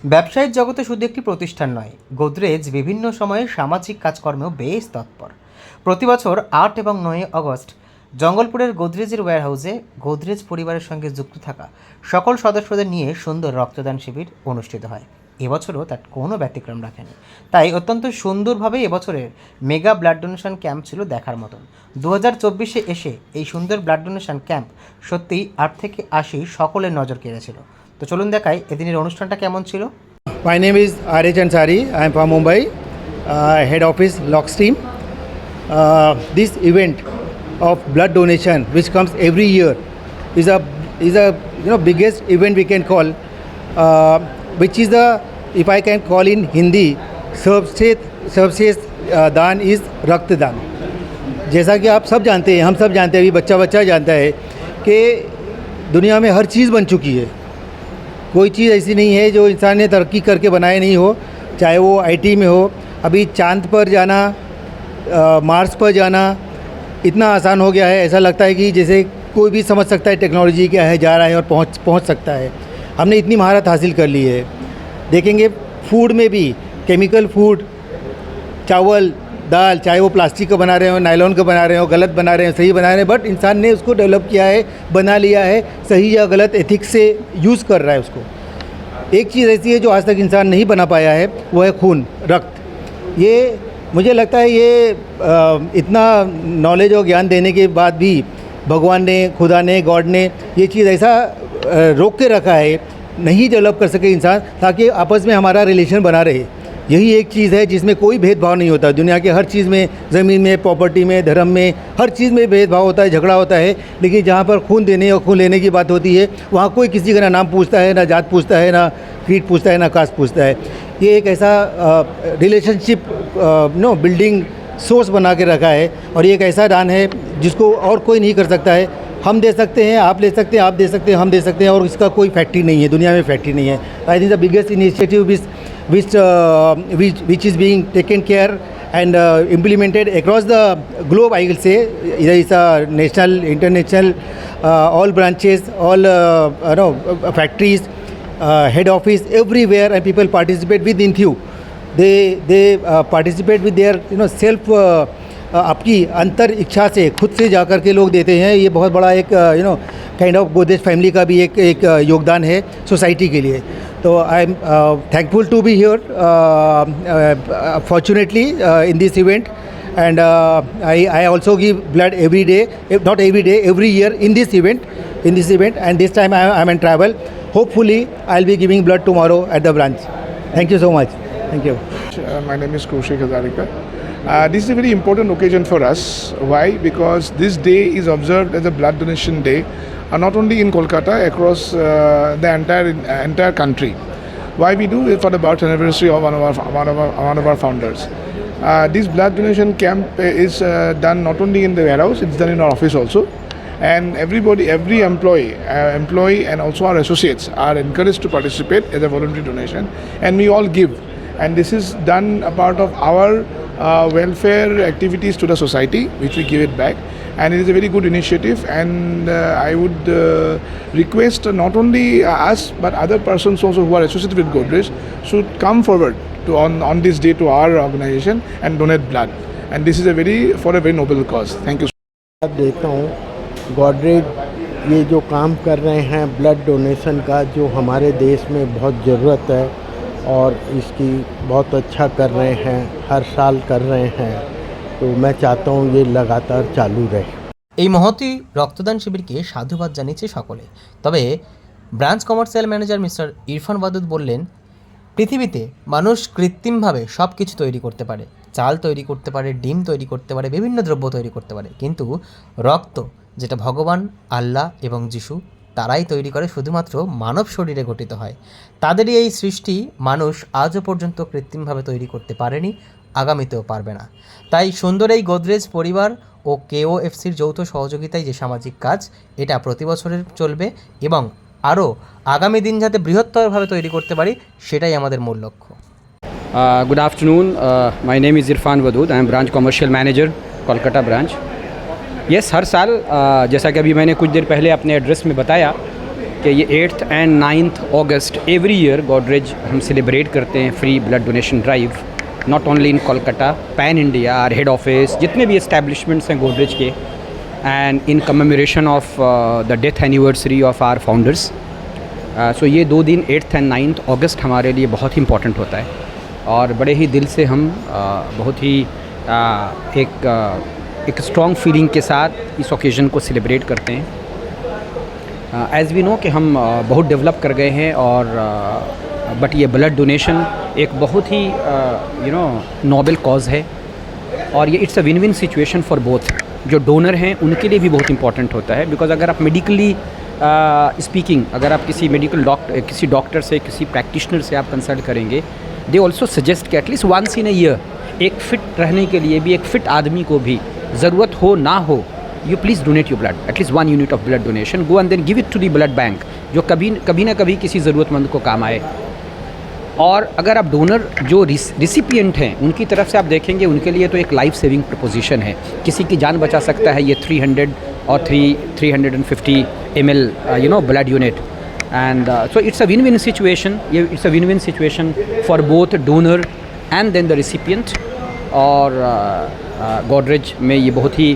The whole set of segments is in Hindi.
ব্যবসায়িক জগতে শুধু একটি প্রতিষ্ঠান নয়, গোদরেজ বিভিন্ন সময়ে সামাজিক কাজকর্মেও বেশ তৎপর। প্রতি বছর ৮ এবং ৯ আগস্ট জঙ্গলপুরের গোদরেজের ওয়্যারহাউসে গোদরেজ পরিবারের সঙ্গে যুক্ত থাকা সকল সদস্যদের নিয়ে সুন্দর রক্তদান শিবির অনুষ্ঠিত হয়। এবছরও তার কোনো ব্যতিক্রম রাখেনি। তাই অত্যন্ত সুন্দরভাবে এবছরের মেগা ব্লাড ডোনেশন ক্যাম্প ছিল দেখার মতন। 2024-এ এসে এই সুন্দর ব্লাড ডোনেশন ক্যাম্প সত্যিই 8 থেকে 80 সকলের নজর কেড়েছিল। তো চলুন দেখাই এদিনের অনুষ্ঠানটা কেমন ছিল। My name is Arij Ansari. I am from Mumbai, head office Lockstream. This event of blood donation, which comes every year, is a biggest event we can call, which is the, if I can call in Hindi, सबसे दान is रक्तदान। जैसा कि आप सब जानते हैं, हम सब जानते हैं, अभी बच्चा जानता है कि दुनिया में हर चीज़ बन चुकी है। कोई चीज़ ऐसी नहीं है जो इंसान ने तरक्की करके बनाए नहीं हो, चाहे वो आईटी में हो। अभी चांद पर जाना, मार्स पर जाना इतना आसान हो गया है, ऐसा लगता है कि जैसे कोई भी समझ सकता है टेक्नोलॉजी क्या है, जा रहा है और पहुंच सकता है। हमने इतनी महारत हासिल कर ली है। देखेंगे फूड में भी, केमिकल फूड, चावल दाल, चाहे वो प्लास्टिक का बना रहे हो, नायलॉन का बना रहे हो, गलत बना रहे हो, सही बना रहे हैं, बट इंसान ने उसको डेवलप किया है, बना लिया है, सही या गलत एथिक्स से यूज़ कर रहा है उसको। एक चीज़ ऐसी है जो आज तक इंसान नहीं बना पाया है, वो है खून, रक्त। ये मुझे लगता है ये इतना नॉलेज और ज्ञान देने के बाद भी भगवान ने, खुदा ने, गॉड ने ये चीज़ ऐसा रोक के रखा है, नहीं डेवलप कर सके इंसान, ताकि आपस में हमारा रिलेशन बना रहे। यही एक चीज़ है जिसमें कोई भेदभाव नहीं होता। दुनिया के हर चीज़ में, ज़मीन में, प्रॉपर्टी में, धर्म में, हर चीज़ में भेदभाव होता है, झगड़ा होता है। लेकिन जहाँ पर खून देने और खून लेने की बात होती है, वहाँ कोई किसी का ना नाम पूछता है, ना जात पूछता है, ना क्रीड पूछता है, ना कास्ट पूछता है। ये एक ऐसा रिलेशनशिप बिल्डिंग सोर्स बना के रखा है, और ये एक ऐसा दान है जिसको और कोई नहीं कर सकता है। हम दे सकते हैं, आप ले सकते हैं, आप दे सकते हैं, हम दे सकते हैं, और इसका कोई फैक्ट्री नहीं है, दुनिया में फैक्ट्री नहीं है। I think the biggest initiative which is being taken care and implemented across the globe, I will say. There is a national, international, all branches, all factories, head office, everywhere, and people participate with enthuse. They participate with their self, आपकी अंतर इच्छा से, खुद से जा कर के लोग देते हैं। ये बहुत बड़ा एक काइंड ऑफ गोदरेज फैमिली का भी एक योगदान है सोसाइटी के लिए। तो I am thankful to be here fortunately in this event, and I also give blood every day, not every day, every year in this event, and this time I am in travel. Hopefully I'll be giving blood tomorrow at the branch. Thank you so much. Thank you. My name is Kaushik Hazarika. This is a very important occasion for us. Why? Because this day is observed as a blood donation day, not only in Kolkata, across the entire country. Why we do it? For the birth anniversary of one of our founders. This blood donation camp is done not only in the warehouse, it's done in our office also. And every employee and also our associates are encouraged to participate as a voluntary donation, and we all give. And this is done a part of our welfare activities to the society, which we give it back. And it is a very good initiative, and I would request not only us but other persons also who are associated with Godrej should come forward to on this day to our organization and donate blood. And this is for a very noble cause. Thank you. अब देखता हूँ गोदरेज ये जो काम कर रहे हैं ब्लड डोनेशन का, जो हमारे देश में बहुत ज़रूरत है, और इसकी बहुत अच्छा कर रहे हैं, हर साल कर रहे हैं। तो मैं चाहता हूँ ये लगातार चालू रहे। এই মহতী রক্তদান শিবিরকে সাধুবাদ জানিয়েছে সকলে। তবে branch commercial manager mister Irfan Wadud বললেন, পৃথিবীতে মানুষ কৃত্রিমভাবে সব কিছু তৈরি করতে পারে, চাল তৈরি করতে পারে, ডিম তৈরি করতে পারে, বিভিন্ন দ্রব্য তৈরি করতে পারে, কিন্তু রক্ত যেটা ভগবান, আল্লাহ এবং যিশু তারাই তৈরি করে, শুধুমাত্র মানব শরীরে গঠিত হয়। তাদেরই এই সৃষ্টি মানুষ আজও পর্যন্ত কৃত্রিমভাবে তৈরি করতে পারেনি, আগামীতেও পারবে না। তাই সুন্দর এই গোদরেজ পরিবার ও KOFCর যৌথ সহযোগিতায় যে সামাজিক কাজ, এটা প্রতি বছরের চলবে এবং আরও আগামী দিন যাতে বৃহত্তরভাবে তৈরি করতে পারি, সেটাই আমাদের মূল লক্ষ্য। Good afternoon. My name is Irfan Wadood. I am branch commercial manager, Kolkata branch. हर साल जैसा कि अभी मैंने कुछ देर पहले अपने एड्रेस में बताया कि ये 8th and 9th अगस्त एवरी ईयर गोदरेज हम सेलिब्रेट करते हैं free blood donation drive, not only in Kolkata, pan India, our head office, जितने भी इस्टेब्लिशमेंट्स हैं गोदरेज के, and in commemoration of the death anniversary of our founders. So ये 2 दिन 8th and 9th अगस्त हमारे लिए बहुत ही इम्पॉर्टेंट होता है और बड़े ही दिल से हम बहुत ही एक स्ट्रॉन्ग फीलिंग के साथ इस ओकेज़न को सेलिब्रेट करते हैं। एज़ वी नो कि हम बहुत डेवलप कर गए हैं और बट ये ब्लड डोनेशन एक बहुत ही नोबल कॉज़ है और ये it's a win win situation for both. जो डोनर हैं उनके लिए भी बहुत इंपॉर्टेंट होता है, बिकॉज अगर आप मेडिकली स्पीकिंग अगर आप किसी डॉक्टर से, किसी प्रैक्टिशनर से आप कंसल्ट करेंगे, दे ऑल्सो सजेस्ट कि at least once in a year एक फ़िट रहने के लिए भी, एक फ़िट आदमी को भी ज़रूरत हो ना हो, you please donate your blood, at least 1 unit of blood donation, go and then give it to the blood bank, जो कभी ना कभी किसी ज़रूरतमंद को काम आए। और अगर आप डोनर जो रिसिपिएंट हैं उनकी तरफ से आप देखेंगे, उनके लिए तो एक लाइफ सेविंग प्रपोजिशन है, किसी की जान बचा सकता है ये 300 और 350 ml blood unit. And so it's a win win situation, ये it's a win win situation for both donor and then the recipient. और गोदरेज में ये बहुत ही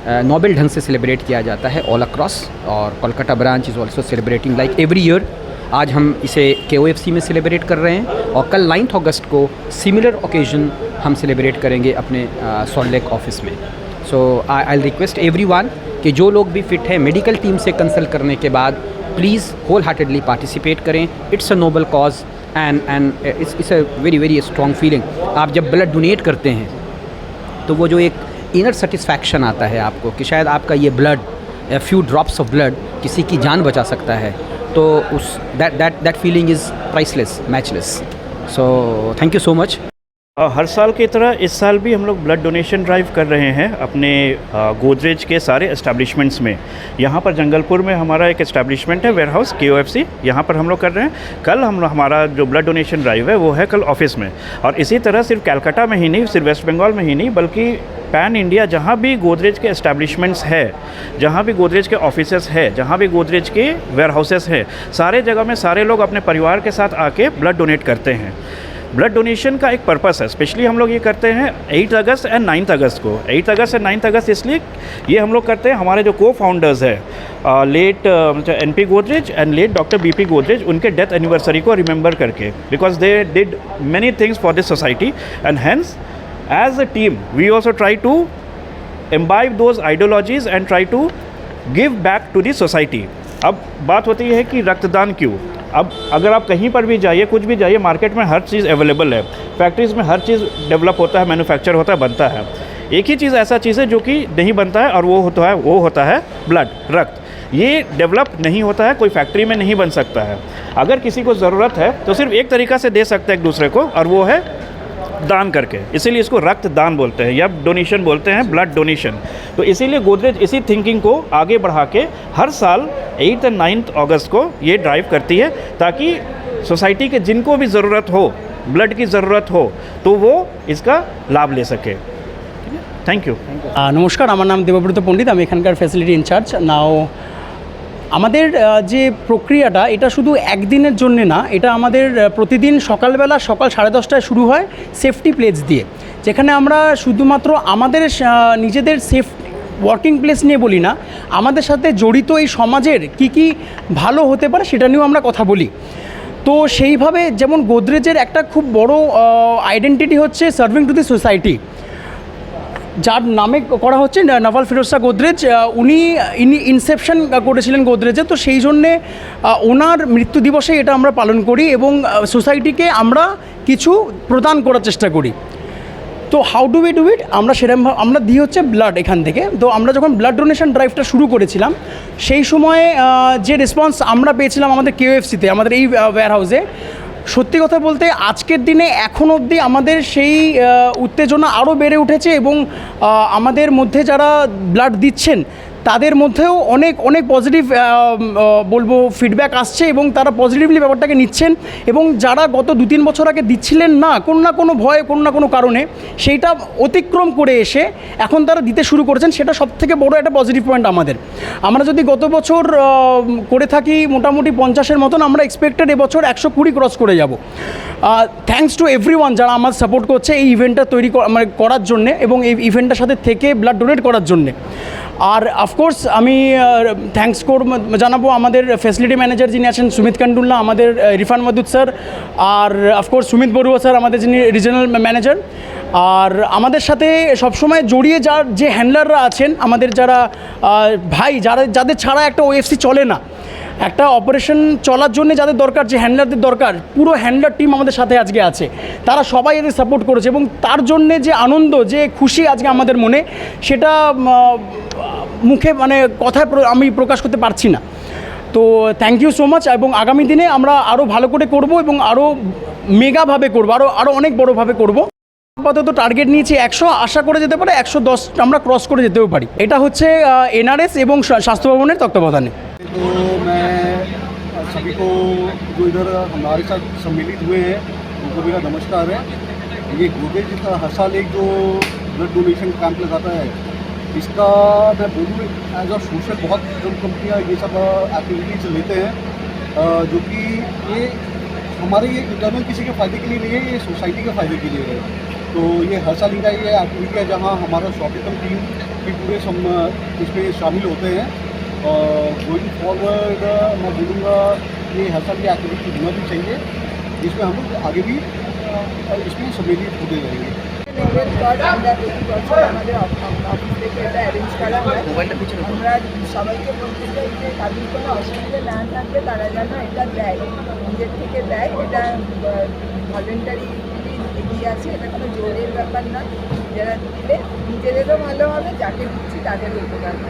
नोबल ढंग से सेलिब्रेट किया जाता है ऑल अक्रॉस, और Kolkata branch is also celebrating like every year. आज हम इसे KOFC में सेलिब्रेट कर रहे हैं और कल 9th अगस्त को सिमिलर ओकेजन हम सेलिब्रेट करेंगे अपने सॉल्ट लेक ऑफिस में। सो आई रिक्वेस्ट एवरीवन कि जो लोग भी फिट हैं, मेडिकल टीम से कंसल्ट करने के बाद प्लीज़ होल हार्टेडली पार्टिसिपेट करें। It's a noble cause and it's a very strong feeling. आप जब ब्लड डोनेट करते हैं तो वो जो एक इनर सेटिस्फैक्शन आता है आपको कि शायद आपका ये blood, a few drops of blood किसी की जान बचा सकता है, तो उस that feeling is priceless, matchless. So thank you so much. हर साल की तरह इस साल भी हम लोग ब्लड डोनेशन ड्राइव कर रहे हैं अपने गोदरेज के सारे एस्टेब्लिशमेंट्स में। यहाँ पर जंगलपुर में हमारा एक एस्टेब्लिशमेंट है, वेयरहाउस KOFC, यहाँ पर हम लोग कर रहे हैं। कल हमारा जो ब्लड डोनेशन ड्राइव है वो है कल ऑफिस में। और इसी तरह सिर्फ कैलकाटा में ही नहीं, सिर्फ वेस्ट बंगाल में ही नहीं, बल्कि पैन इंडिया जहाँ भी गोदरेज के एस्टेब्लिशमेंट्स है, जहाँ भी गोदरेज के ऑफिसेस है, जहाँ भी गोदरेज के वेयरहाउसेस है, सारे जगह में सारे लोग अपने परिवार के साथ आके ब्लड डोनेट करते हैं। ब्लड डोनेशन का एक पर्पस है, स्पेशली हम लोग ये करते हैं 8 अगस्त एंड 9 अगस्त को। 8 अगस्त एंड 9 अगस्त इसलिए ये हम लोग करते हैं, हमारे जो को फाउंडर्स है late NP Godrej and late doctor BP Godrej, उनके डेथ एनिवर्सरी को रिमेंबर करके, because they did many things for this society and hence as a team we also try to imbibe those ideologies and try to give back to the society। अब बात होती है कि रक्तदान क्यों। अब अगर आप कहीं पर भी जाइए, कुछ भी जाइए, मार्केट में हर चीज़ अवेलेबल है, फैक्ट्रीज़ में हर चीज़ डेवलप होता है, मैन्युफैक्चर होता है, बनता है। एक ही चीज़ ऐसा चीज़ है जो कि नहीं बनता है, और वो होता है ब्लड, रक्त। ये डेवलप नहीं होता है, कोई फैक्ट्री में नहीं बन सकता है। अगर किसी को ज़रूरत है तो सिर्फ एक तरीक़ा से दे सकते हैं एक दूसरे को, और वो है दान करके। इसीलिए इसको रक्तदान बोलते हैं या डोनेशन बोलते हैं, ब्लड डोनेशन। तो इसीलिए गोदरेज इसी थिंकिंग को आगे बढ़ा के हर साल 8 और 9 अगस्त को ये ड्राइव करती है, ताकि सोसाइटी के जिनको भी ज़रूरत हो, ब्लड की ज़रूरत हो, तो वो इसका लाभ ले सके। Thank you. नमस्कार, আমার নাম দেবব্রত পণ্ডিত, আমি এখানকার ফ্যাসিলিটি ইনচার্জ। নাও আমাদের যে প্রক্রিয়াটা, এটা শুধু একদিনের জন্য না, এটা আমাদের প্রতিদিন সকালবেলা সকাল 10:30টায় শুরু হয় সেফটি প্লেজ দিয়ে, যেখানে আমরা শুধুমাত্র আমাদের নিজেদের সেফ ওয়ার্কিং প্লেস নিয়ে বলি না, আমাদের সাথে জড়িত এই সমাজের কি ভালো হতে পারে সেটা নিয়েও আমরা কথা বলি। তো সেইভাবে যেমন গোদরেজের একটা খুব বড় আইডেন্টিটি হচ্ছে সার্ভিং টু দি সোসাইটি, যার নামে করা হচ্ছে নভাল ফিরোজ শাহ গোদরেজ। উনি ইনসেপশন করেছিলেন গোদরেজে, তো সেই জন্যে ওনার মৃত্যু দিবসে এটা আমরা পালন করি এবং সোসাইটিকে আমরা কিছু প্রদান করার চেষ্টা করি। তো how do we do it, আমরা দিই হচ্ছে ব্লাড এখান থেকে। তো আমরা যখন ব্লাড ডোনেশন ড্রাইভটা শুরু করেছিলাম, সেই সময়ে যে রেসপন্স আমরা পেয়েছিলাম আমাদের KOFC-তে, আমাদের এই ওয়্যারহাউসে, সত্যি কথা বলতে আজকের দিনে এখন অবধি আমাদের সেই উত্তেজনা আরও বেড়ে উঠেছে এবং আমাদের মধ্যে যারা ব্লাড দিচ্ছেন তাদের মধ্যেও অনেক অনেক পজিটিভ বলবো ফিডব্যাক আসছে এবং তারা পজিটিভলি ব্যাপারটাকে নিচ্ছেন, এবং যারা গত 2-3 বছর আগে দিচ্ছিলেন না কোনো ভয়ে কোনো না কোনো কারণে, সেইটা অতিক্রম করে এসে এখন তারা দিতে শুরু করেছেন, সেটা সবথেকে বড় একটা পজিটিভ পয়েন্ট আমাদের। আমরা যদি গত বছর করে থাকি মোটামুটি 50-এর মতন, আমরা এক্সপেক্টেড এবছর 120 ক্রস করে যাব। থ্যাঙ্কস টু এভরিওয়ান যারা আমার সাপোর্ট করছে এই ইভেন্টটা মানে করার জন্যে এবং এই ইভেন্টটার সাথে থেকে ব্লাড ডোনেট করার জন্যে। আর অফকোর্স আমি থ্যাঙ্কস জানাবো আমাদের ফ্যাসিলিটি ম্যানেজার যিনি আছেন সুমিত কান্ডুল্লা, আমাদের ইরফান মাদুদ স্যার, আর অফকোর্স সুমিত বড়ুয়া স্যার আমাদের যিনি রিজনাল ম্যানেজার। আর আমাদের সাথে সবসময় জড়িয়ে যে হ্যান্ডলাররা আছেন, আমাদের যারা ভাই যাদের ছাড়া একটা ওএফসি চলে না, একটা অপারেশন চলার জন্য যাদের দরকার, যে হ্যান্ডলারদের দরকার, পুরো হ্যান্ডলার টিম আমাদের সাথে আজকে আছে। তারা সবাই এদের সাপোর্ট করেছে এবং তার জন্যে যে আনন্দ, যে খুশি আজকে আমাদের মনে, সেটা মুখে মানে কথায় আমি প্রকাশ করতে পারছি না। তো থ্যাংক ইউ সো মাচ, এবং আগামী দিনে আমরা আরও ভালো করে করব এবং আরও মেগাভাবে করবো, আরও অনেক বড়োভাবে করব। আপাতত টার্গেট নিয়েছি 100, আশা করে যেতে পারে 110 আমরা ক্রস করে যেতেও পারি। এটা হচ্ছে এনআরএস এবং স্বাস্থ্য ভবনের তত্ত্বাবধানে। तो मैं सभी को जो इधर हमारे साथ सम्मिलित हुए हैं उनको मेरा नमस्कार है। ये गोदरेज का हर साल एक जो ब्लड डोनेशन कैंप लगाता है, इसका मैं बोलूँ एज अ सोशल बहुत जो कंपनियाँ ये सब एक्टिविटीज़ लेते हैं, जो कि ये हमारे ये इंटरनल किसी के फ़ायदे के लिए नहीं है, ये सोसाइटी के फ़ायदे के लिए है। तो ये हर साल इनका ये एक्टिविटी है जहाँ हमारा शॉपिंग टीम भी पूरे इसमें शामिल होते हैं। और गोइंग फॉरवर्ड मैं बोलूँगा ये हर साल की एक्टिविटी होना भी चाहिए, जिसमें हम लोग आगे भी इसमें सम्मिलित होते रहेंगे। আমরা সবাইকে বলতে চাই যে তাদের কোনো অসুবিধা না থাকলে তারা যেন এটা দেয়, নিজের থেকে দেয়। এটা ভলেন্টারি এগিয়ে আছে, এটা কোনো জোরের ব্যাপার না। যারা দিলে নিজেদেরও ভালো হবে, যাকে দিচ্ছি তাদেরও উপকার হবে।